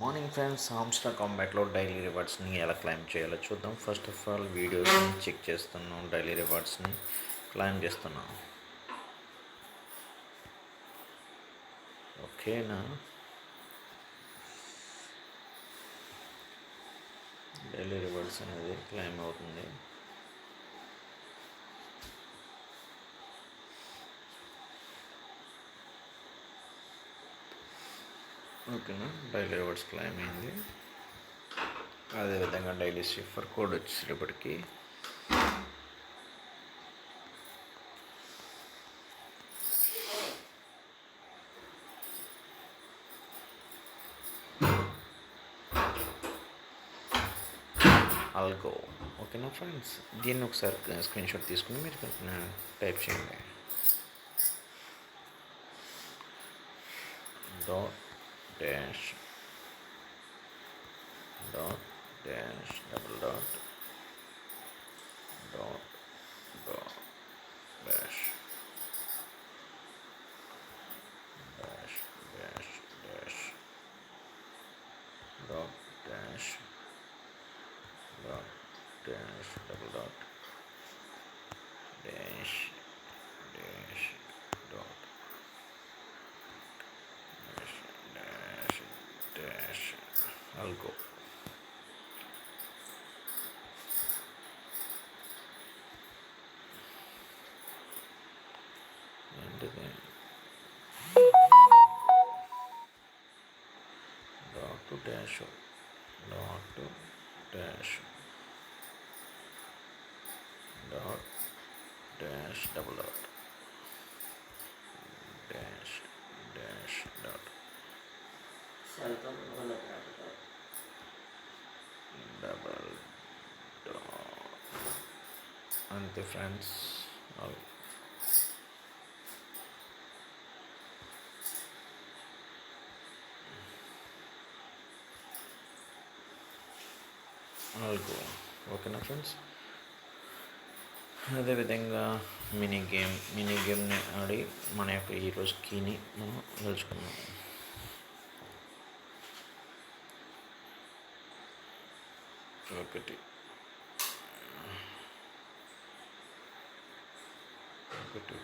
Morning friends, hamster కాంబాట్లో daily రివార్డ్స్ని ఎలా claim చేయాలో చూద్దాం. ఫస్ట్ ఆఫ్ ఆల్ వీడియోస్ని చెక్ చేస్తున్నాం, డైలీ రివార్డ్స్ని క్లైమ్ చేస్తున్నాం. ఓకేనా, డైలీ రివార్డ్స్ అనేది క్లైమ్ అవుతుంది. ఓకేనా, డైలీ రివార్డ్స్ క్లైమ్ అయింది. అదేవిధంగా డైలీ షిఫర్ కోడ్ వచ్చేటప్పటికి ఆల్గో. ఓకేనా ఫ్రెండ్స్, దీన్ని ఒకసారి స్క్రీన్ షాట్ తీసుకుని మీరు టైప్ చేయండి. Dot dash double dot dot dot dash dash dash dash dot dash dot dash double dot dash dash dot dash dash dash ఆల్గో. ఏంటిది? Dot dash dot dash dot dash double dot dash dash dot double dot. అంతే friends. ఆల్గో. ఓకేనా friends, అదేవిధంగా mini గేమ్ని ఆడి మన యొక్క ఈరోజు కీని మనం గెలుచుకున్నాం. ఒకటి ఒకటి